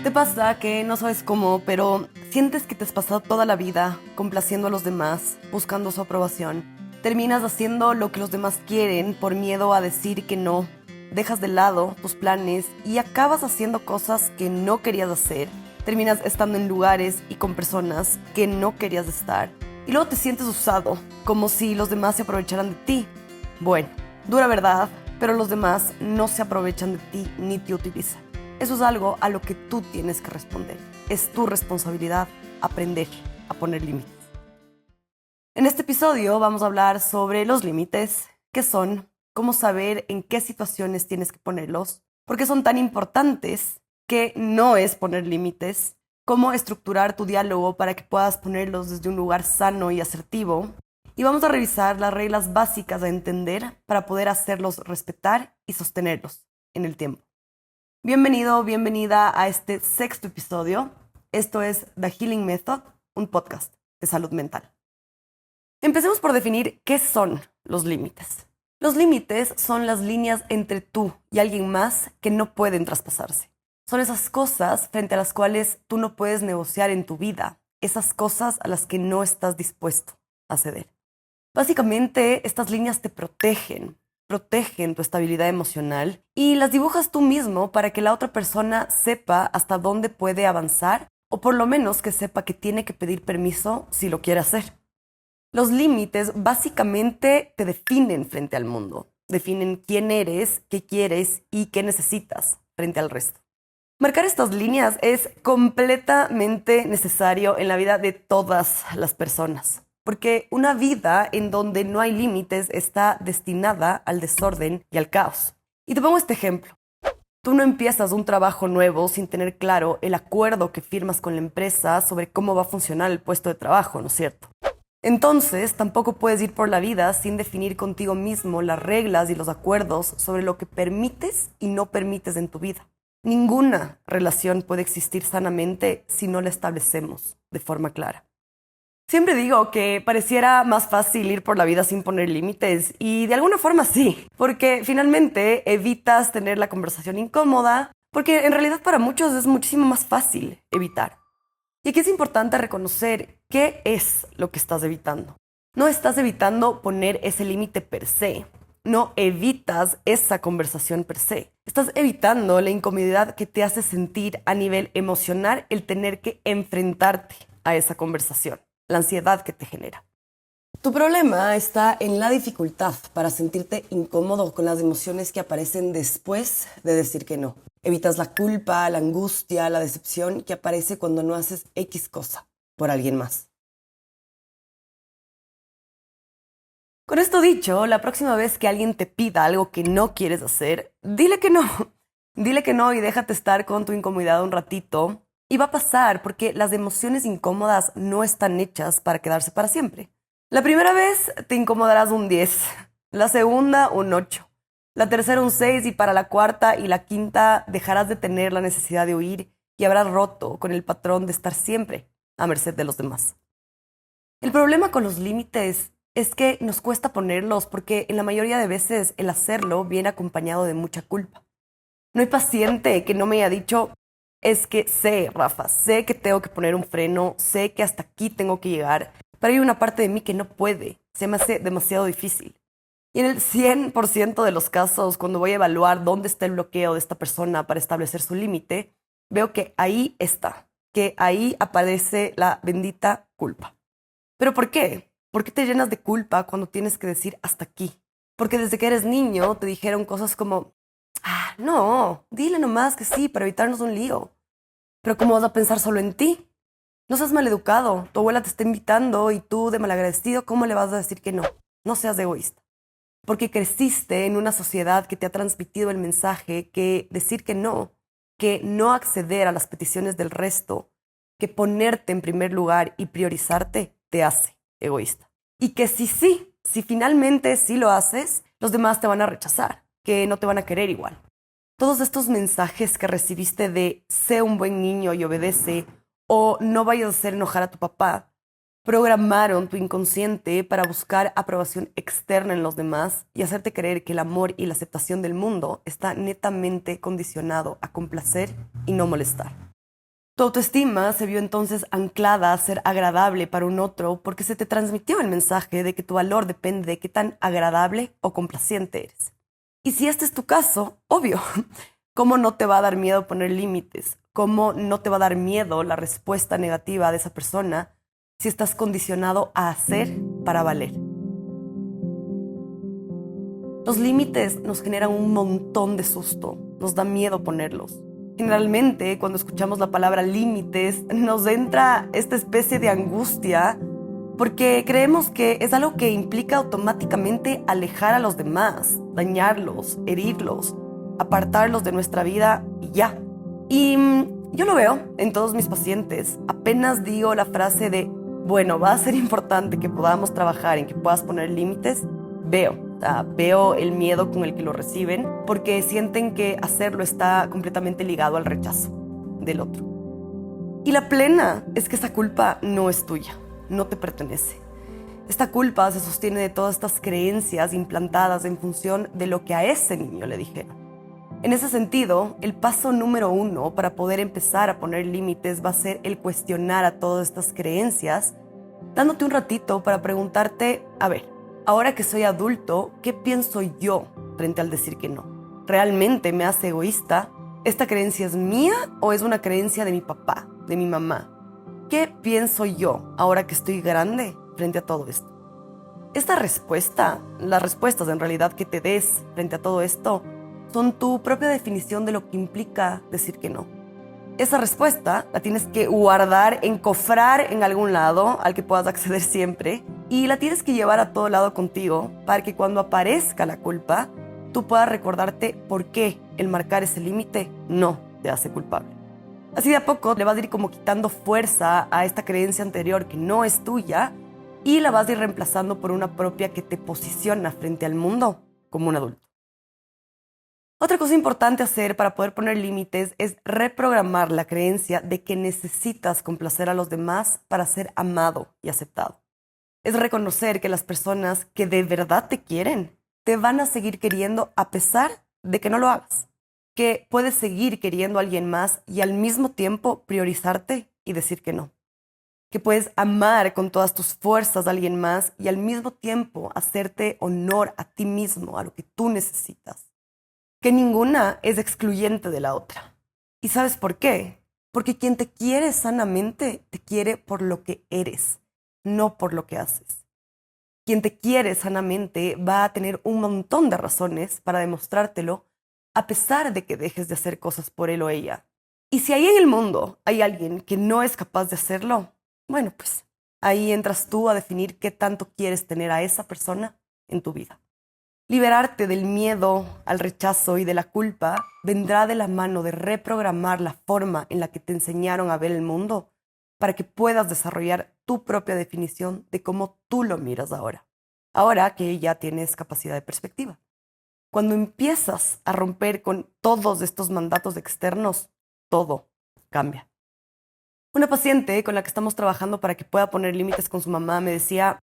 ¿Te pasa que no sabes cómo, pero sientes que te has pasado toda la vida complaciendo a los demás, buscando su aprobación? Terminas haciendo lo que los demás quieren por miedo a decir que no. Dejas de lado tus planes y acabas haciendo cosas que no querías hacer. Terminas estando en lugares y con personas que no querías estar. Y luego te sientes usado, como si los demás se aprovecharan de ti. Bueno, dura verdad, pero los demás no se aprovechan de ti ni te utilizan. Eso es algo a lo que tú tienes que responder. Es tu responsabilidad aprender a poner límites. En este episodio vamos a hablar sobre los límites, qué son, cómo saber en qué situaciones tienes que ponerlos, por qué son tan importantes, qué no es poner límites, cómo estructurar tu diálogo para que puedas ponerlos desde un lugar sano y asertivo. Y vamos a revisar las reglas básicas a entender para poder hacerlos respetar y sostenerlos en el tiempo. Bienvenido, bienvenida a este sexto episodio. Esto es The Healing Method, un podcast de salud mental. Empecemos por definir qué son los límites. Los límites son las líneas entre tú y alguien más que no pueden traspasarse. Son esas cosas frente a las cuales tú no puedes negociar en tu vida, esas cosas a las que no estás dispuesto a ceder. Básicamente, estas líneas te protegen tu estabilidad emocional y las dibujas tú mismo para que la otra persona sepa hasta dónde puede avanzar o por lo menos que sepa que tiene que pedir permiso si lo quiere hacer. Los límites básicamente te definen frente al mundo, definen quién eres, qué quieres y qué necesitas frente al resto. Marcar estas líneas es completamente necesario en la vida de todas las personas. Porque una vida en donde no hay límites está destinada al desorden y al caos. Y te pongo este ejemplo. Tú no empiezas un trabajo nuevo sin tener claro el acuerdo que firmas con la empresa sobre cómo va a funcionar el puesto de trabajo, ¿no es cierto? Entonces, tampoco puedes ir por la vida sin definir contigo mismo las reglas y los acuerdos sobre lo que permites y no permites en tu vida. Ninguna relación puede existir sanamente si no la establecemos de forma clara. Siempre digo que pareciera más fácil ir por la vida sin poner límites y de alguna forma sí, porque finalmente evitas tener la conversación incómoda, porque en realidad para muchos es muchísimo más fácil evitar. Y aquí es importante reconocer qué es lo que estás evitando. No estás evitando poner ese límite per se, no evitas esa conversación per se. Estás evitando la incomodidad que te hace sentir a nivel emocional el tener que enfrentarte a esa conversación. La ansiedad que te genera. Tu problema está en la dificultad para sentirte incómodo con las emociones que aparecen después de decir que no. Evitas la culpa, la angustia, la decepción que aparece cuando no haces X cosa por alguien más. Con esto dicho, la próxima vez que alguien te pida algo que no quieres hacer, dile que no. Dile que no y déjate estar con tu incomodidad un ratito. Y va a pasar porque las emociones incómodas no están hechas para quedarse para siempre. La primera vez te incomodarás un 10, la segunda un 8, la tercera un 6 y para la cuarta y la quinta dejarás de tener la necesidad de huir y habrás roto con el patrón de estar siempre a merced de los demás. El problema con los límites es que nos cuesta ponerlos porque en la mayoría de veces el hacerlo viene acompañado de mucha culpa. No hay paciente que no me haya dicho: es que sé, Rafa, sé que tengo que poner un freno, sé que hasta aquí tengo que llegar, pero hay una parte de mí que no puede, se me hace demasiado difícil. Y en el 100% de los casos, cuando voy a evaluar dónde está el bloqueo de esta persona para establecer su límite, veo que ahí está, que ahí aparece la bendita culpa. ¿Pero por qué? ¿Por qué te llenas de culpa cuando tienes que decir hasta aquí? Porque desde que eres niño te dijeron cosas como: no, dile nomás que sí para evitarnos un lío. Pero ¿cómo vas a pensar solo en ti? No seas maleducado. Tu abuela te está invitando y tú, de malagradecido, ¿cómo le vas a decir que no? No seas egoísta. Porque creciste en una sociedad que te ha transmitido el mensaje que decir que no acceder a las peticiones del resto, que ponerte en primer lugar y priorizarte te hace egoísta. Y que si finalmente sí lo haces, los demás te van a rechazar, que no te van a querer igual. Todos estos mensajes que recibiste de sé un buen niño y obedece o no vayas a hacer enojar a tu papá, programaron tu inconsciente para buscar aprobación externa en los demás y hacerte creer que el amor y la aceptación del mundo está netamente condicionado a complacer y no molestar. Tu autoestima se vio entonces anclada a ser agradable para un otro porque se te transmitió el mensaje de que tu valor depende de qué tan agradable o complaciente eres. Y si este es tu caso, obvio, ¿cómo no te va a dar miedo poner límites? ¿Cómo no te va a dar miedo la respuesta negativa de esa persona si estás condicionado a hacer para valer? Los límites nos generan un montón de susto, nos da miedo ponerlos. Generalmente, cuando escuchamos la palabra límites, nos entra esta especie de angustia porque creemos que es algo que implica automáticamente alejar a los demás, dañarlos, herirlos, apartarlos de nuestra vida y ya. Y yo lo veo en todos mis pacientes. Apenas digo la frase de, bueno, va a ser importante que podamos trabajar en que puedas poner límites, veo el miedo con el que lo reciben porque sienten que hacerlo está completamente ligado al rechazo del otro. Y la plena es que esa culpa no es tuya, no te pertenece. Esta culpa se sostiene de todas estas creencias implantadas en función de lo que a ese niño le dijeron. En ese sentido, el paso número 1 para poder empezar a poner límites va a ser el cuestionar a todas estas creencias, dándote un ratito para preguntarte, a ver, ahora que soy adulto, ¿qué pienso yo frente al decir que no? ¿Realmente me hace egoísta? ¿Esta creencia es mía o es una creencia de mi papá, de mi mamá? ¿Qué pienso yo ahora que estoy grande frente a todo esto? Esta respuesta, las respuestas en realidad que te des frente a todo esto, son tu propia definición de lo que implica decir que no. Esa respuesta la tienes que guardar, encofrar en algún lado al que puedas acceder siempre y la tienes que llevar a todo lado contigo para que cuando aparezca la culpa, tú puedas recordarte por qué el marcar ese límite no te hace culpable. Así de a poco le vas a ir como quitando fuerza a esta creencia anterior que no es tuya y la vas a ir reemplazando por una propia que te posiciona frente al mundo como un adulto. Otra cosa importante hacer para poder poner límites es reprogramar la creencia de que necesitas complacer a los demás para ser amado y aceptado. Es reconocer que las personas que de verdad te quieren te van a seguir queriendo a pesar de que no lo hagas. Que puedes seguir queriendo a alguien más y al mismo tiempo priorizarte y decir que no. Que puedes amar con todas tus fuerzas a alguien más y al mismo tiempo hacerte honor a ti mismo, a lo que tú necesitas. Que ninguna es excluyente de la otra. ¿Y sabes por qué? Porque quien te quiere sanamente te quiere por lo que eres, no por lo que haces. Quien te quiere sanamente va a tener un montón de razones para demostrártelo a pesar de que dejes de hacer cosas por él o ella. Y si ahí en el mundo hay alguien que no es capaz de hacerlo, bueno, pues ahí entras tú a definir qué tanto quieres tener a esa persona en tu vida. Liberarte del miedo al rechazo y de la culpa vendrá de la mano de reprogramar la forma en la que te enseñaron a ver el mundo para que puedas desarrollar tu propia definición de cómo tú lo miras ahora que ya tienes capacidad de perspectiva. Cuando empiezas a romper con todos estos mandatos externos, todo cambia. Una paciente con la que estamos trabajando para que pueda poner límites con su mamá me decía,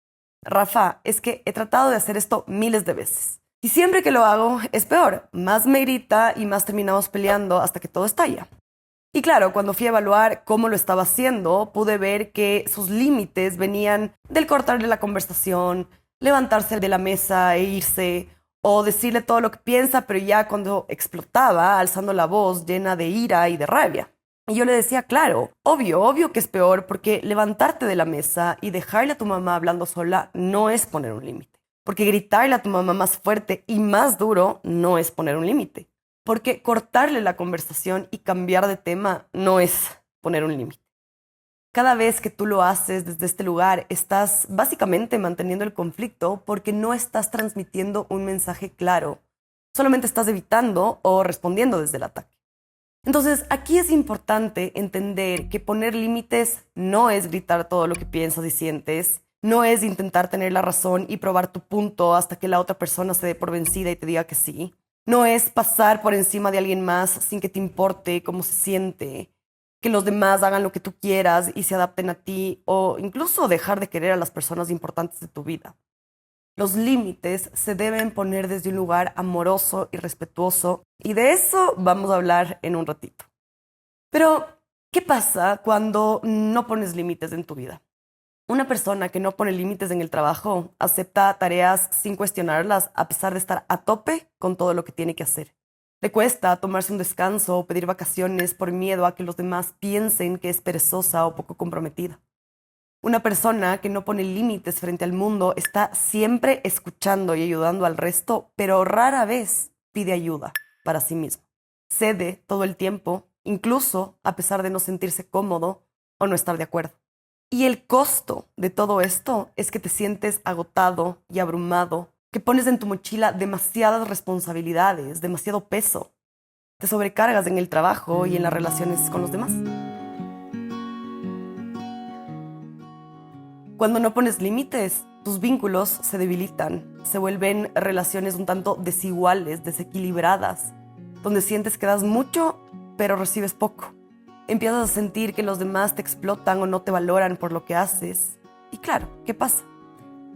Rafa, es que he tratado de hacer esto miles de veces. Y siempre que lo hago es peor. Más me grita y más terminamos peleando hasta que todo estalla. Y claro, cuando fui a evaluar cómo lo estaba haciendo, pude ver que sus límites venían del cortarle la conversación, levantarse de la mesa e irse, o decirle todo lo que piensa, pero ya cuando explotaba, alzando la voz llena de ira y de rabia. Y yo le decía, claro, obvio que es peor porque levantarte de la mesa y dejarle a tu mamá hablando sola no es poner un límite. Porque gritarle a tu mamá más fuerte y más duro no es poner un límite. Porque cortarle la conversación y cambiar de tema no es poner un límite. Cada vez que tú lo haces desde este lugar, estás básicamente manteniendo el conflicto porque no estás transmitiendo un mensaje claro. Solamente estás evitando o respondiendo desde el ataque. Entonces, aquí es importante entender que poner límites no es gritar todo lo que piensas y sientes, no es intentar tener la razón y probar tu punto hasta que la otra persona se dé por vencida y te diga que sí. No es pasar por encima de alguien más sin que te importe cómo se siente, que los demás hagan lo que tú quieras y se adapten a ti, o incluso dejar de querer a las personas importantes de tu vida. Los límites se deben poner desde un lugar amoroso y respetuoso, y de eso vamos a hablar en un ratito. Pero ¿Qué pasa cuando no pones límites en tu vida? Una persona que no pone límites en el trabajo acepta tareas sin cuestionarlas a pesar de estar a tope con todo lo que tiene que hacer. Le cuesta tomarse un descanso o pedir vacaciones por miedo a que los demás piensen que es perezosa o poco comprometida. Una persona que no pone límites frente al mundo está siempre escuchando y ayudando al resto, pero rara vez pide ayuda para sí mismo. Cede todo el tiempo, incluso a pesar de no sentirse cómodo o no estar de acuerdo. Y el costo de todo esto es que te sientes agotado y abrumado, que pones en tu mochila demasiadas responsabilidades, demasiado peso. Te sobrecargas en el trabajo y en las relaciones con los demás. Cuando no pones límites, tus vínculos se debilitan, se vuelven relaciones un tanto desiguales, desequilibradas, donde sientes que das mucho, pero recibes poco. Empiezas a sentir que los demás te explotan o no te valoran por lo que haces. Y claro, ¿qué pasa?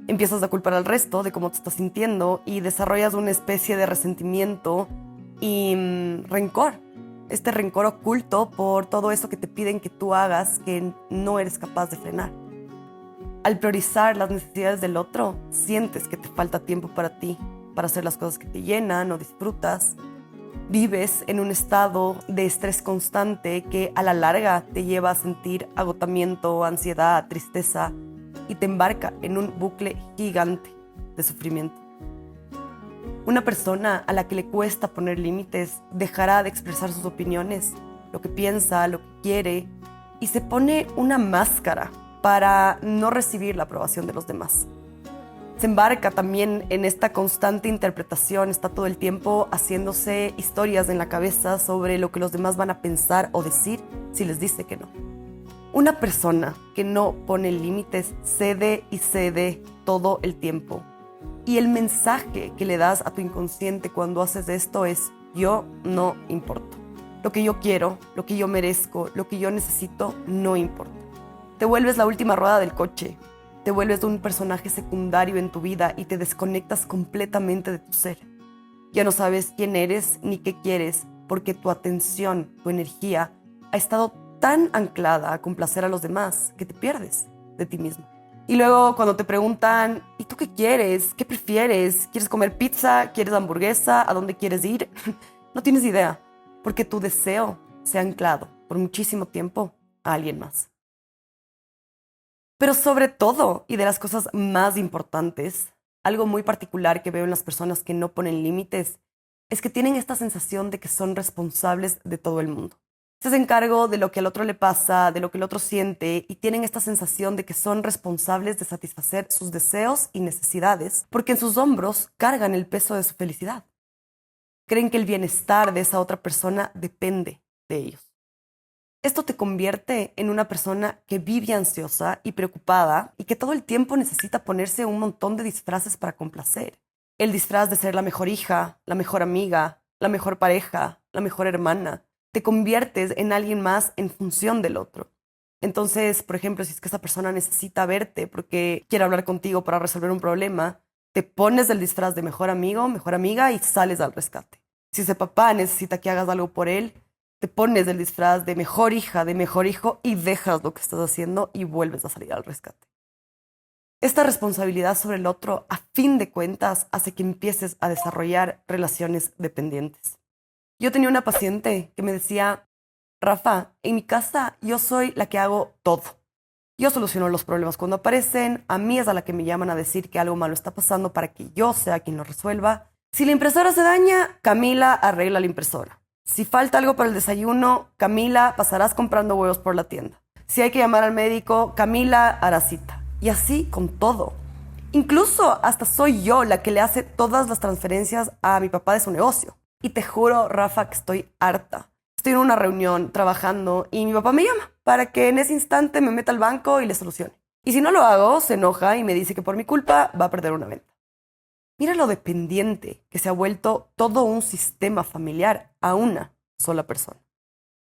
Empiezas a culpar al resto de cómo te estás sintiendo y desarrollas una especie de resentimiento y rencor. Este rencor oculto por todo eso que te piden que tú hagas que no eres capaz de frenar. Al priorizar las necesidades del otro, sientes que te falta tiempo para ti, para hacer las cosas que te llenan o disfrutas. Vives en un estado de estrés constante que a la larga te lleva a sentir agotamiento, ansiedad, tristeza y te embarca en un bucle gigante de sufrimiento. Una persona a la que le cuesta poner límites dejará de expresar sus opiniones, lo que piensa, lo que quiere, y se pone una máscara para no recibir la aprobación de los demás. Se embarca también en esta constante interpretación, está todo el tiempo haciéndose historias en la cabeza sobre lo que los demás van a pensar o decir si les dice que no. Una persona que no pone límites cede y cede todo el tiempo. Y el mensaje que le das a tu inconsciente cuando haces esto es: yo no importo. Lo que yo quiero, lo que yo merezco, lo que yo necesito, no importa. Te vuelves la última rueda del coche, te vuelves un personaje secundario en tu vida y te desconectas completamente de tu ser. Ya no sabes quién eres ni qué quieres, porque tu atención, tu energía, ha estado tan anclada a complacer a los demás que te pierdes de ti mismo. Y luego cuando te preguntan: ¿y tú qué quieres? ¿Qué prefieres? ¿Quieres comer pizza? ¿Quieres hamburguesa? ¿A dónde quieres ir? No tienes idea, porque tu deseo se ha anclado por muchísimo tiempo a alguien más. Pero sobre todo, y de las cosas más importantes, algo muy particular que veo en las personas que no ponen límites es que tienen esta sensación de que son responsables de todo el mundo. Se hacen cargo de lo que al otro le pasa, de lo que el otro siente, y tienen esta sensación de que son responsables de satisfacer sus deseos y necesidades, porque en sus hombros cargan el peso de su felicidad. Creen que el bienestar de esa otra persona depende de ellos. Esto te convierte en una persona que vive ansiosa y preocupada y que todo el tiempo necesita ponerse un montón de disfraces para complacer. El disfraz de ser la mejor hija, la mejor amiga, la mejor pareja, la mejor hermana. Te conviertes en alguien más en función del otro. Entonces, por ejemplo, si es que esa persona necesita verte porque quiere hablar contigo para resolver un problema, te pones el disfraz de mejor amigo, mejor amiga y sales al rescate. Si ese papá necesita que hagas algo por él, te pones el disfraz de mejor hija, de mejor hijo y dejas lo que estás haciendo y vuelves a salir al rescate. Esta responsabilidad sobre el otro, a fin de cuentas, hace que empieces a desarrollar relaciones dependientes. Yo tenía una paciente que me decía: Rafa, en mi casa yo soy la que hago todo. Yo soluciono los problemas cuando aparecen, a mí es a la que me llaman a decir que algo malo está pasando para que yo sea quien lo resuelva. Si la impresora se daña, Camila arregla la impresora. Si falta algo para el desayuno, Camila, pasarás comprando huevos por la tienda. Si hay que llamar al médico, Camila hará cita. Y así con todo. Incluso hasta soy yo la que le hace todas las transferencias a mi papá de su negocio. Y te juro, Rafa, que estoy harta. Estoy en una reunión trabajando y mi papá me llama para que en ese instante me meta al banco y le solucione. Y si no lo hago, se enoja y me dice que por mi culpa va a perder una venta. Mira lo dependiente que se ha vuelto todo un sistema familiar a una sola persona.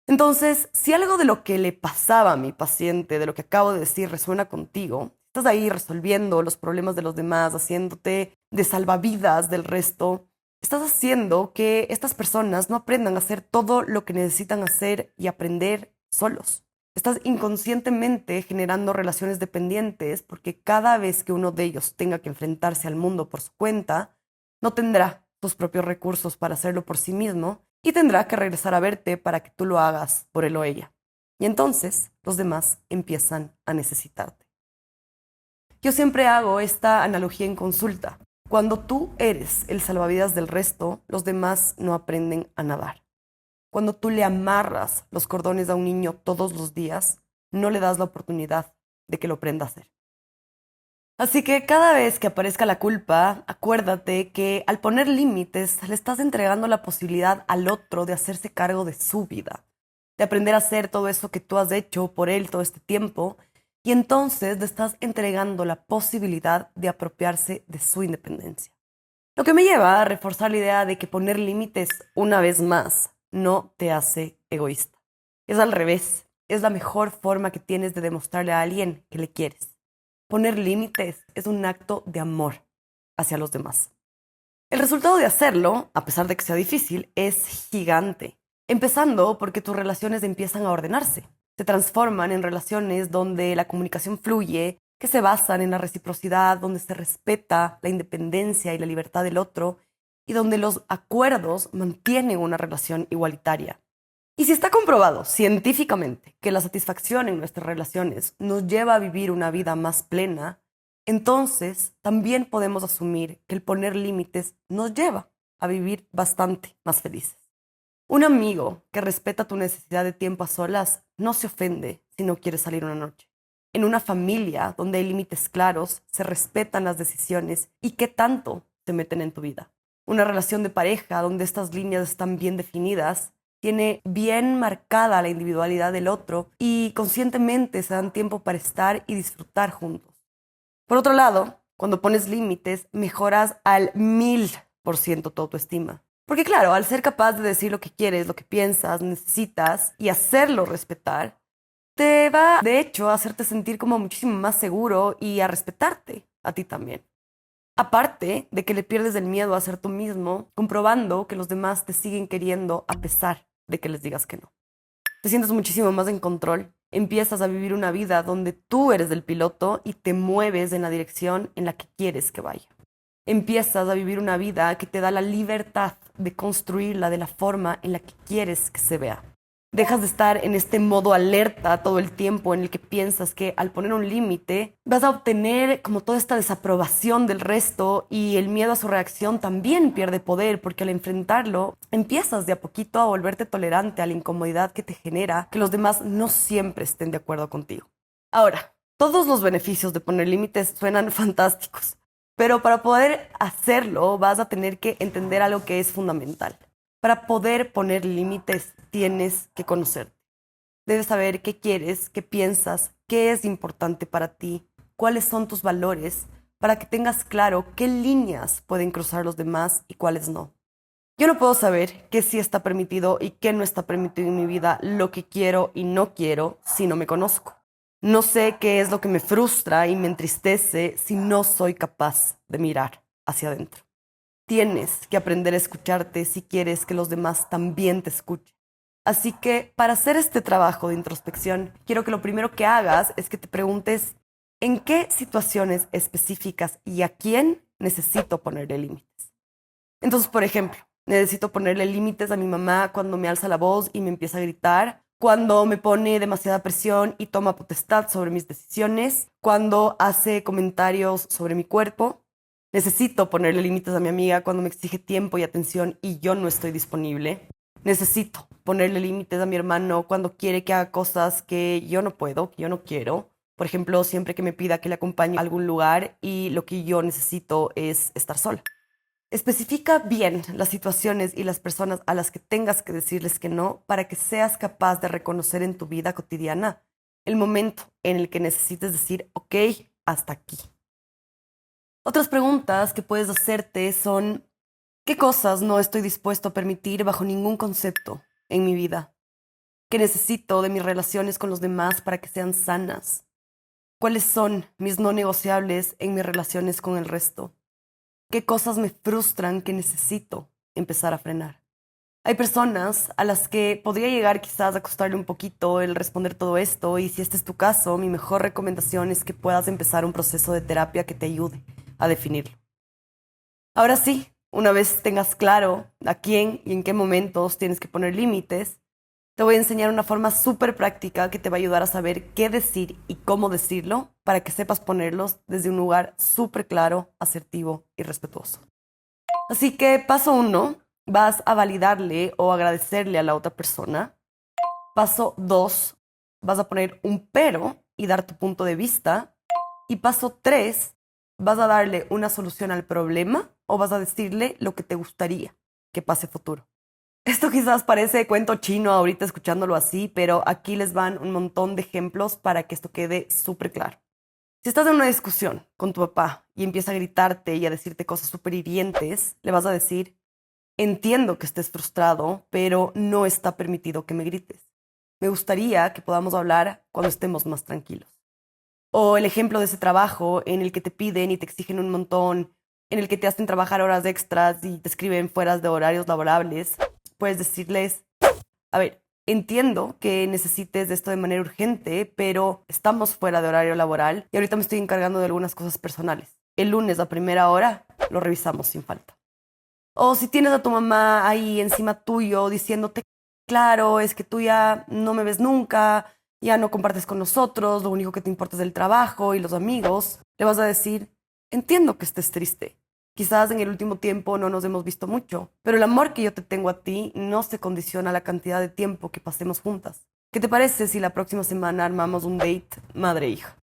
Entonces, si algo de lo que le pasaba a mi paciente, de lo que acabo de decir, resuena contigo, estás ahí resolviendo los problemas de los demás, haciéndote de salvavidas del resto, estás haciendo que estas personas no aprendan a hacer todo lo que necesitan hacer y aprender solos. Estás inconscientemente generando relaciones dependientes porque cada vez que uno de ellos tenga que enfrentarse al mundo por su cuenta, no tendrá sus propios recursos para hacerlo por sí mismo y tendrá que regresar a verte para que tú lo hagas por él o ella. Y entonces los demás empiezan a necesitarte. Yo siempre hago esta analogía en consulta. Cuando tú eres el salvavidas del resto, los demás no aprenden a nadar. Cuando tú le amarras los cordones a un niño todos los días, no le das la oportunidad de que lo aprenda a hacer. Así que cada vez que aparezca la culpa, acuérdate que al poner límites le estás entregando la posibilidad al otro de hacerse cargo de su vida, de aprender a hacer todo eso que tú has hecho por él todo este tiempo, y entonces le estás entregando la posibilidad de apropiarse de su independencia. Lo que me lleva a reforzar la idea de que poner límites una vez más no te hace egoísta. Es al revés, es la mejor forma que tienes de demostrarle a alguien que le quieres. Poner límites es un acto de amor hacia los demás. El resultado de hacerlo, a pesar de que sea difícil, es gigante. Empezando porque tus relaciones empiezan a ordenarse. Se transforman en relaciones donde la comunicación fluye, que se basan en la reciprocidad, donde se respeta la independencia y la libertad del otro y donde los acuerdos mantienen una relación igualitaria. Y si está comprobado científicamente que la satisfacción en nuestras relaciones nos lleva a vivir una vida más plena, entonces también podemos asumir que el poner límites nos lleva a vivir bastante más felices. Un amigo que respeta tu necesidad de tiempo a solas no se ofende si no quieres salir una noche. En una familia donde hay límites claros, se respetan las decisiones y qué tanto se meten en tu vida. Una relación de pareja donde estas líneas están bien definidas, tiene bien marcada la individualidad del otro y conscientemente se dan tiempo para estar y disfrutar juntos. Por otro lado, cuando pones límites, mejoras al 1000% tu autoestima. Porque claro, al ser capaz de decir lo que quieres, lo que piensas, necesitas y hacerlo respetar, te va, de hecho, a hacerte sentir como muchísimo más seguro y a respetarte a ti también. Aparte de que le pierdes el miedo a ser tú mismo, comprobando que los demás te siguen queriendo a pesar de que les digas que no. Te sientes muchísimo más en control. Empiezas a vivir una vida donde tú eres el piloto y te mueves en la dirección en la que quieres que vaya. Empiezas a vivir una vida que te da la libertad de construirla de la forma en la que quieres que se vea. Dejas de estar en este modo alerta todo el tiempo en el que piensas que al poner un límite vas a obtener como toda esta desaprobación del resto y el miedo a su reacción también pierde poder porque al enfrentarlo empiezas de a poquito a volverte tolerante a la incomodidad que te genera que los demás no siempre estén de acuerdo contigo. Ahora, todos los beneficios de poner límites suenan fantásticos, pero para poder hacerlo vas a tener que entender algo que es fundamental. Para poder poner límites tienes que conocerte. Debes saber qué quieres, qué piensas, qué es importante para ti, cuáles son tus valores, para que tengas claro qué líneas pueden cruzar los demás y cuáles no. Yo no puedo saber qué sí está permitido y qué no está permitido en mi vida, lo que quiero y no quiero si no me conozco. No sé qué es lo que me frustra y me entristece si no soy capaz de mirar hacia adentro. Tienes que aprender a escucharte si quieres que los demás también te escuchen. Así que para hacer este trabajo de introspección, quiero que lo primero que hagas es que te preguntes en qué situaciones específicas y a quién necesito ponerle límites. Entonces, por ejemplo, necesito ponerle límites a mi mamá cuando me alza la voz y me empieza a gritar, cuando me pone demasiada presión y toma potestad sobre mis decisiones, cuando hace comentarios sobre mi cuerpo. Necesito ponerle límites a mi amiga cuando me exige tiempo y atención y yo no estoy disponible. Necesito ponerle límites a mi hermano cuando quiere que haga cosas que yo no puedo, que yo no quiero. Por ejemplo, siempre que me pida que le acompañe a algún lugar y lo que yo necesito es estar sola. Especifica bien las situaciones y las personas a las que tengas que decirles que no para que seas capaz de reconocer en tu vida cotidiana el momento en el que necesites decir, ok, hasta aquí. Otras preguntas que puedes hacerte son, ¿qué cosas no estoy dispuesto a permitir bajo ningún concepto en mi vida? ¿Qué necesito de mis relaciones con los demás para que sean sanas? ¿Cuáles son mis no negociables en mis relaciones con el resto? ¿Qué cosas me frustran que necesito empezar a frenar? Hay personas a las que podría llegar quizás a costarle un poquito el responder todo esto, y si este es tu caso, mi mejor recomendación es que puedas empezar un proceso de terapia que te ayude a definirlo. Ahora sí, una vez tengas claro a quién y en qué momentos tienes que poner límites, te voy a enseñar una forma súper práctica que te va a ayudar a saber qué decir y cómo decirlo para que sepas ponerlos desde un lugar súper claro, asertivo y respetuoso. Así que paso uno, vas a validarle o agradecerle a la otra persona. Paso dos, vas a poner un pero y dar tu punto de vista. Y paso tres, vas a darle una solución al problema o vas a decirle lo que te gustaría que pase futuro. Esto quizás parece cuento chino ahorita escuchándolo así, pero aquí les van un montón de ejemplos para que esto quede súper claro. Si estás en una discusión con tu papá y empieza a gritarte y a decirte cosas súper hirientes, le vas a decir, entiendo que estés frustrado, pero no está permitido que me grites. Me gustaría que podamos hablar cuando estemos más tranquilos. O el ejemplo de ese trabajo en el que te piden y te exigen un montón, en el que te hacen trabajar horas extras y te escriben fuera de horarios laborables, puedes decirles, a ver, entiendo que necesites de esto de manera urgente, pero estamos fuera de horario laboral y ahorita me estoy encargando de algunas cosas personales. El lunes a primera hora lo revisamos sin falta. O si tienes a tu mamá ahí encima tuyo diciéndote, claro, es que tú ya no me ves nunca, ya no compartes con nosotros, lo único que te importa es el trabajo y los amigos, le vas a decir, entiendo que estés triste. Quizás en el último tiempo no nos hemos visto mucho, pero el amor que yo te tengo a ti no se condiciona a la cantidad de tiempo que pasemos juntas. ¿Qué te parece si la próxima semana armamos un date madre-hija?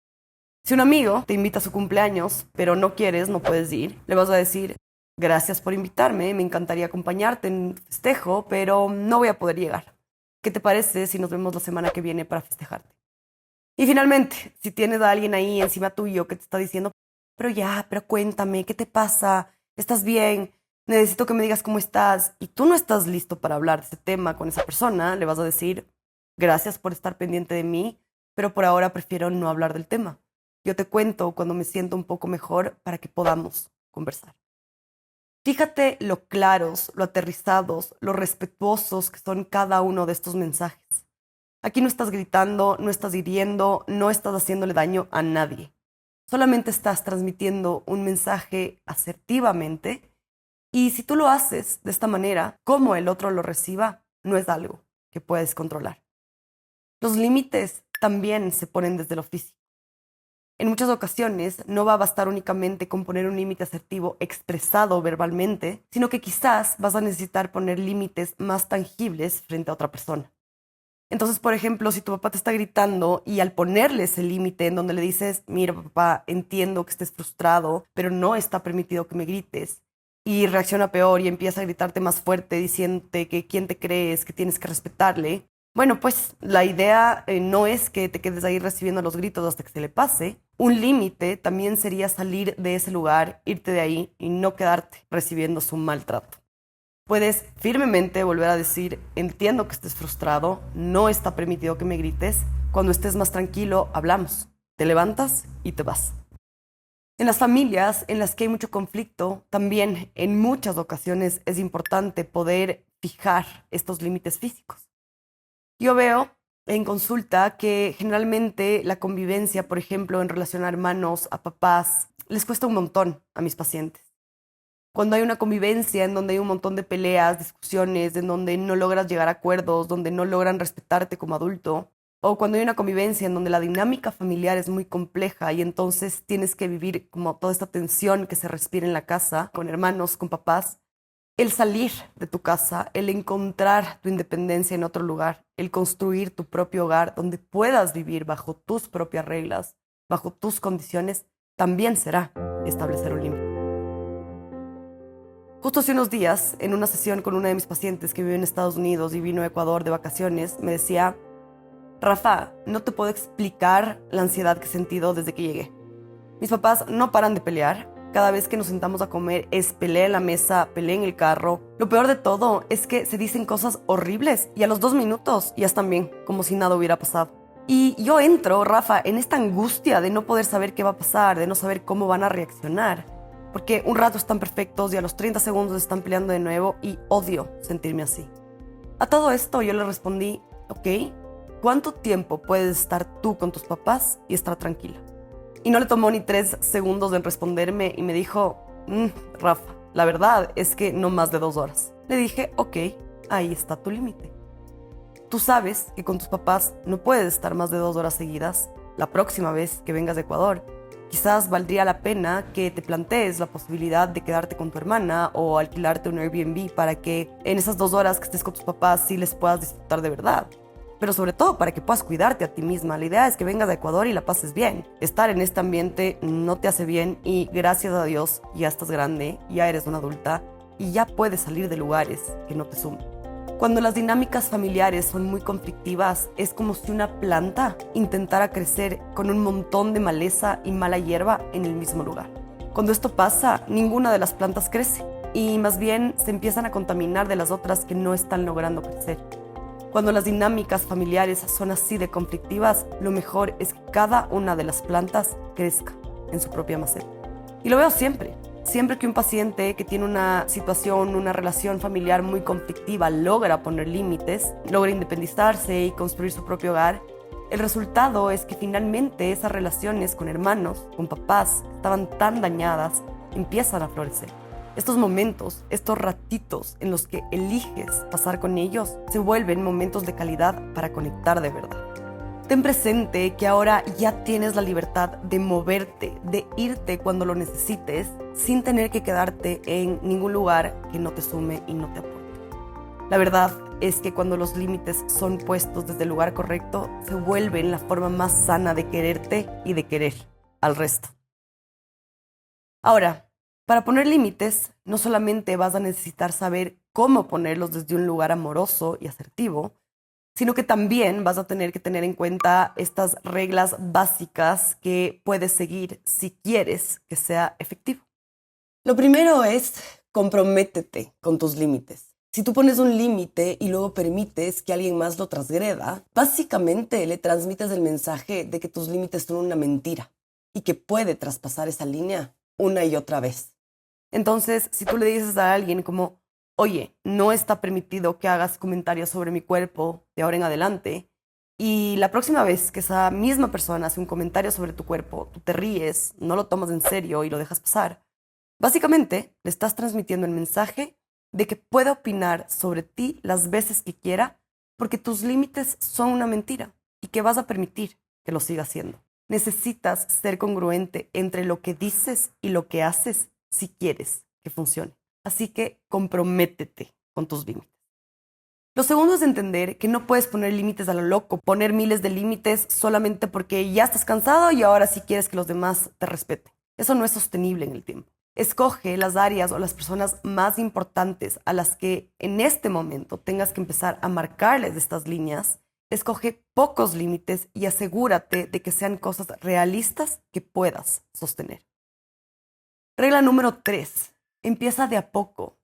Si un amigo te invita a su cumpleaños, pero no quieres, no puedes ir, le vas a decir, gracias por invitarme, me encantaría acompañarte en festejo, pero no voy a poder llegar. ¿Qué te parece si nos vemos la semana que viene para festejarte? Y finalmente, si tienes a alguien ahí encima tuyo que te está diciendo, pero cuéntame, ¿qué te pasa? ¿Estás bien? Necesito que me digas cómo estás. Y tú no estás listo para hablar de ese tema con esa persona, le vas a decir, gracias por estar pendiente de mí, pero por ahora prefiero no hablar del tema. Yo te cuento cuando me siento un poco mejor para que podamos conversar. Fíjate lo claros, lo aterrizados, lo respetuosos que son cada uno de estos mensajes. Aquí no estás gritando, no estás hiriendo, no estás haciéndole daño a nadie. Solamente estás transmitiendo un mensaje asertivamente, y si tú lo haces de esta manera, cómo el otro lo reciba, no es algo que puedes controlar. Los límites también se ponen desde lo físico. En muchas ocasiones no va a bastar únicamente con poner un límite asertivo expresado verbalmente, sino que quizás vas a necesitar poner límites más tangibles frente a otra persona. Entonces, por ejemplo, si tu papá te está gritando y al ponerle ese límite en donde le dices, mira papá, entiendo que estés frustrado, pero no está permitido que me grites, y reacciona peor y empieza a gritarte más fuerte diciéndote que quién te crees, que tienes que respetarle, bueno, pues la idea no es que te quedes ahí recibiendo los gritos hasta que se le pase. Un límite también sería salir de ese lugar, irte de ahí y no quedarte recibiendo su maltrato. Puedes firmemente volver a decir, entiendo que estés frustrado, no está permitido que me grites, cuando estés más tranquilo hablamos, te levantas y te vas. En las familias en las que hay mucho conflicto, también en muchas ocasiones es importante poder fijar estos límites físicos. Yo veo en consulta que generalmente la convivencia, por ejemplo, en relación a hermanos, a papás, les cuesta un montón a mis pacientes. Cuando hay una convivencia en donde hay un montón de peleas, discusiones, en donde no logras llegar a acuerdos, donde no logran respetarte como adulto, o cuando hay una convivencia en donde la dinámica familiar es muy compleja y entonces tienes que vivir como toda esta tensión que se respira en la casa, con hermanos, con papás, el salir de tu casa, el encontrar tu independencia en otro lugar, el construir tu propio hogar donde puedas vivir bajo tus propias reglas, bajo tus condiciones, también será establecer un límite. Justo hace unos días, en una sesión con una de mis pacientes que vive en Estados Unidos y vino a Ecuador de vacaciones, me decía, Rafa, no te puedo explicar la ansiedad que he sentido desde que llegué. Mis papás no paran de pelear. Cada vez que nos sentamos a comer es pelea en la mesa, pelea en el carro. Lo peor de todo es que se dicen cosas horribles y a los 2 minutos ya están bien, como si nada hubiera pasado. Y yo entro, Rafa, en esta angustia de no poder saber qué va a pasar, de no saber cómo van a reaccionar. Porque un rato están perfectos y a los 30 segundos están peleando de nuevo y odio sentirme así. A todo esto yo le respondí, ok, ¿cuánto tiempo puedes estar tú con tus papás y estar tranquila? Y no le tomó ni 3 segundos en responderme y me dijo, Rafa, la verdad es que no más de 2 horas. Le dije, ok, ahí está tu límite. Tú sabes que con tus papás no puedes estar más de 2 horas seguidas. La próxima vez que vengas de Ecuador, quizás valdría la pena que te plantees la posibilidad de quedarte con tu hermana o alquilarte un Airbnb para que en esas 2 horas que estés con tus papás sí les puedas disfrutar de verdad. Pero sobre todo para que puedas cuidarte a ti misma. La idea es que vengas a Ecuador y la pases bien. Estar en este ambiente no te hace bien y gracias a Dios ya estás grande, ya eres una adulta y ya puedes salir de lugares que no te sumen. Cuando las dinámicas familiares son muy conflictivas, es como si una planta intentara crecer con un montón de maleza y mala hierba en el mismo lugar. Cuando esto pasa, ninguna de las plantas crece y más bien se empiezan a contaminar de las otras que no están logrando crecer. Cuando las dinámicas familiares son así de conflictivas, lo mejor es que cada una de las plantas crezca en su propia maceta. Y lo veo siempre. Siempre que un paciente que tiene una situación, una relación familiar muy conflictiva logra poner límites, logra independizarse y construir su propio hogar, el resultado es que finalmente esas relaciones con hermanos, con papás, que estaban tan dañadas, empiezan a florecer. Estos momentos, estos ratitos en los que eliges pasar con ellos, se vuelven momentos de calidad para conectar de verdad. Ten presente que ahora ya tienes la libertad de moverte, de irte cuando lo necesites, sin tener que quedarte en ningún lugar que no te sume y no te aporte. La verdad es que cuando los límites son puestos desde el lugar correcto, se vuelven la forma más sana de quererte y de querer al resto. Ahora, para poner límites, no solamente vas a necesitar saber cómo ponerlos desde un lugar amoroso y asertivo, sino que también vas a tener que tener en cuenta estas reglas básicas que puedes seguir si quieres que sea efectivo. Lo primero es comprométete con tus límites. Si tú pones un límite y luego permites que alguien más lo transgreda, básicamente le transmites el mensaje de que tus límites son una mentira y que puede traspasar esa línea una y otra vez. Entonces, si tú le dices a alguien como, oye, no está permitido que hagas comentarios sobre mi cuerpo de ahora en adelante, y la próxima vez que esa misma persona hace un comentario sobre tu cuerpo, tú te ríes, no lo tomas en serio y lo dejas pasar, básicamente le estás transmitiendo el mensaje de que puede opinar sobre ti las veces que quiera porque tus límites son una mentira y que vas a permitir que lo siga haciendo. Necesitas ser congruente entre lo que dices y lo que haces si quieres que funcione. Así que comprométete con tus límites. Lo segundo es entender que no puedes poner límites a lo loco, poner miles de límites solamente porque ya estás cansado y ahora sí quieres que los demás te respeten. Eso no es sostenible en el tiempo. Escoge las áreas o las personas más importantes a las que en este momento tengas que empezar a marcarles estas líneas. Escoge pocos límites y asegúrate de que sean cosas realistas que puedas sostener. Regla número 3. Empieza de a poco.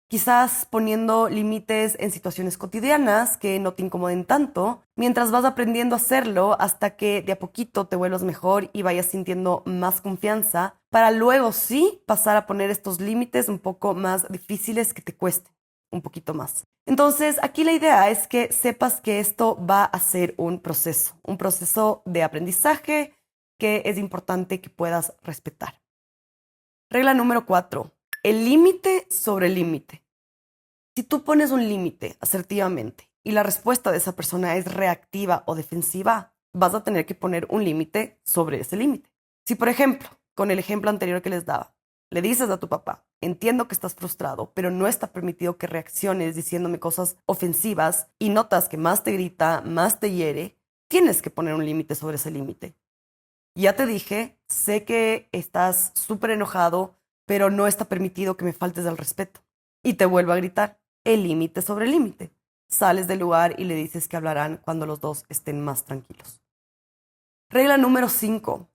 Quizás poniendo límites en situaciones cotidianas que no te incomoden tanto, mientras vas aprendiendo a hacerlo hasta que de a poquito te vuelvas mejor y vayas sintiendo más confianza, para luego sí pasar a poner estos límites un poco más difíciles que te cuesten un poquito más. Entonces, aquí la idea es que sepas que esto va a ser un proceso de aprendizaje que es importante que puedas respetar. Regla número 4. El límite sobre el límite. Si tú pones un límite asertivamente y la respuesta de esa persona es reactiva o defensiva, vas a tener que poner un límite sobre ese límite. Si, por ejemplo, con el ejemplo anterior que les daba, le dices a tu papá, entiendo que estás frustrado, pero no está permitido que reacciones diciéndome cosas ofensivas y notas que más te grita, más te hiere, tienes que poner un límite sobre ese límite. Ya te dije, sé que estás súper enojado, pero no está permitido que me faltes al respeto. Y te vuelvo a gritar, el límite sobre el límite. Sales del lugar y le dices que hablarán cuando los dos estén más tranquilos. Regla número 5.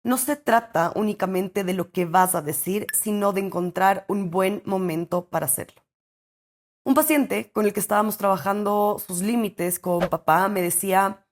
No se trata únicamente de lo que vas a decir, sino de encontrar un buen momento para hacerlo. Un paciente con el que estábamos trabajando sus límites con papá me decía,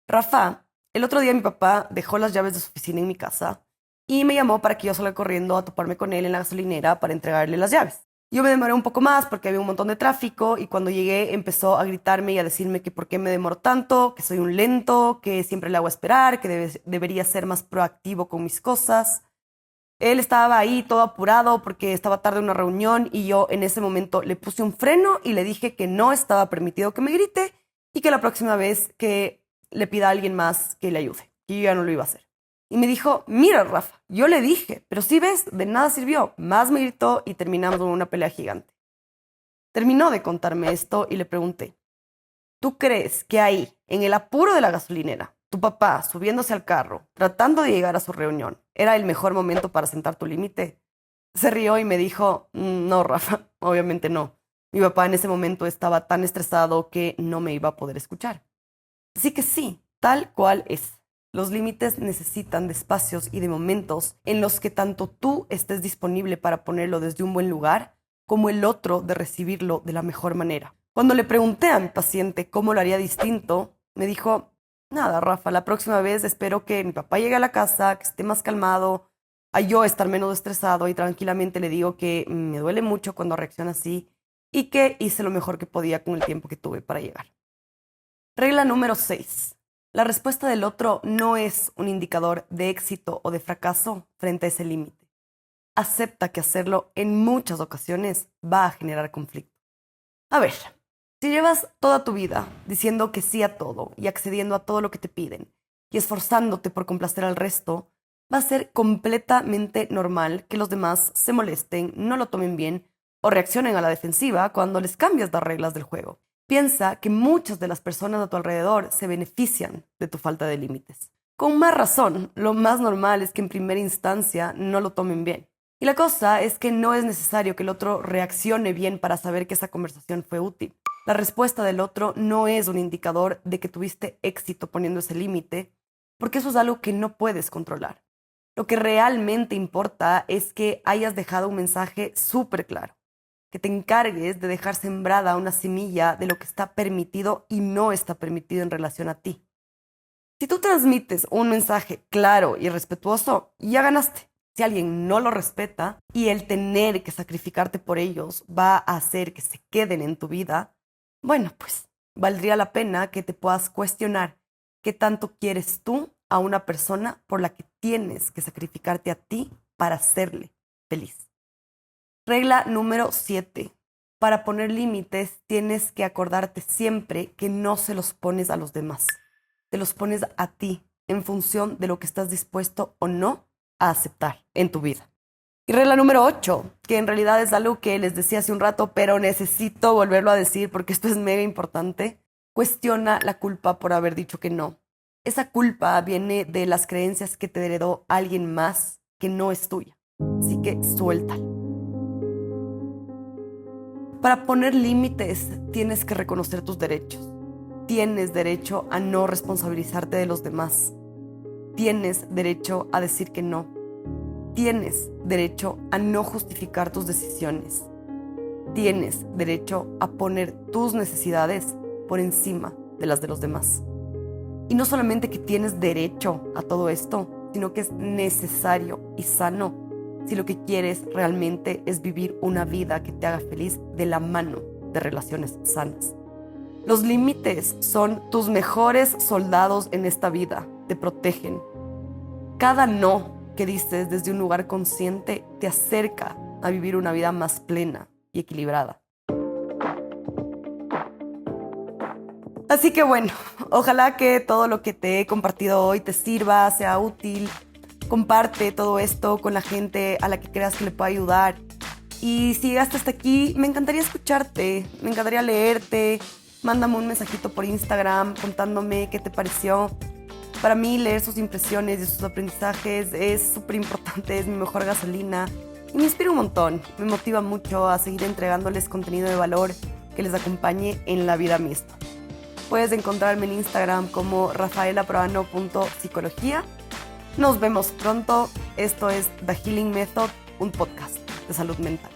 Rafa, el otro día mi papá dejó las llaves de su oficina en mi casa y me llamó para que yo salga corriendo a toparme con él en la gasolinera para entregarle las llaves. Yo me demoré un poco más porque había un montón de tráfico y cuando llegué empezó a gritarme y a decirme que por qué me demoro tanto, que soy un lento, que siempre le hago esperar, que debería ser más proactivo con mis cosas. Él estaba ahí todo apurado porque estaba tarde en una reunión y yo en ese momento le puse un freno y le dije que no estaba permitido que me grite y que la próxima vez que le pida a alguien más que le ayude, que yo ya no lo iba a hacer. Y me dijo, mira, Rafa, yo le dije, pero sí ves, de nada sirvió. Más me gritó y terminamos en una pelea gigante. Terminó de contarme esto y le pregunté, ¿tú crees que ahí, en el apuro de la gasolinera, tu papá subiéndose al carro, tratando de llegar a su reunión, era el mejor momento para sentar tu límite? Se rió y me dijo, no, Rafa, obviamente no. Mi papá en ese momento estaba tan estresado que no me iba a poder escuchar. Así que sí, tal cual es. Los límites necesitan de espacios y de momentos en los que tanto tú estés disponible para ponerlo desde un buen lugar, como el otro de recibirlo de la mejor manera. Cuando le pregunté a mi paciente cómo lo haría distinto, me dijo, nada, Rafa, la próxima vez espero que mi papá llegue a la casa, que esté más calmado, a yo estar menos estresado y tranquilamente le digo que me duele mucho cuando reacciona así y que hice lo mejor que podía con el tiempo que tuve para llegar. Regla número 6. La respuesta del otro no es un indicador de éxito o de fracaso frente a ese límite. Acepta que hacerlo en muchas ocasiones va a generar conflicto. A ver, si llevas toda tu vida diciendo que sí a todo y accediendo a todo lo que te piden y esforzándote por complacer al resto, va a ser completamente normal que los demás se molesten, no lo tomen bien o reaccionen a la defensiva cuando les cambias las reglas del juego. Piensa que muchas de las personas a tu alrededor se benefician de tu falta de límites. Con más razón, lo más normal es que en primera instancia no lo tomen bien. Y la cosa es que no es necesario que el otro reaccione bien para saber que esa conversación fue útil. La respuesta del otro no es un indicador de que tuviste éxito poniendo ese límite, porque eso es algo que no puedes controlar. Lo que realmente importa es que hayas dejado un mensaje súper claro, que te encargues de dejar sembrada una semilla de lo que está permitido y no está permitido en relación a ti. Si tú transmites un mensaje claro y respetuoso, ya ganaste. Si alguien no lo respeta y el tener que sacrificarte por ellos va a hacer que se queden en tu vida, bueno, pues valdría la pena que te puedas cuestionar qué tanto quieres tú a una persona por la que tienes que sacrificarte a ti para hacerle feliz. Regla número 7. Para poner límites tienes que acordarte siempre que no se los pones a los demás. Te los pones a ti en función de lo que estás dispuesto o no a aceptar en tu vida. Y regla número 8, que en realidad es algo que les decía hace un rato, pero necesito volverlo a decir porque esto es mega importante. Cuestiona la culpa por haber dicho que no. Esa culpa viene de las creencias que te heredó alguien más que no es tuya. Así que suéltalo. Para poner límites tienes que reconocer tus derechos. Tienes derecho a no responsabilizarte de los demás. Tienes derecho a decir que no. Tienes derecho a no justificar tus decisiones. Tienes derecho a poner tus necesidades por encima de las de los demás. Y no solamente que tienes derecho a todo esto, sino que es necesario y sano si lo que quieres realmente es vivir una vida que te haga feliz de la mano de relaciones sanas. Los límites son tus mejores soldados en esta vida, te protegen. Cada no que dices desde un lugar consciente te acerca a vivir una vida más plena y equilibrada. Así que bueno, ojalá que todo lo que te he compartido hoy te sirva, sea útil. Comparte todo esto con la gente a la que creas que le pueda ayudar. Y si llegaste hasta aquí, me encantaría escucharte, me encantaría leerte. Mándame un mensajito por Instagram contándome qué te pareció. Para mí leer sus impresiones y sus aprendizajes es súper importante, es mi mejor gasolina. Y me inspira un montón, me motiva mucho a seguir entregándoles contenido de valor que les acompañe en la vida misma. Puedes encontrarme en Instagram como rafaelaproano.psicología. Nos vemos pronto. Esto es The Healing Method, un podcast de salud mental.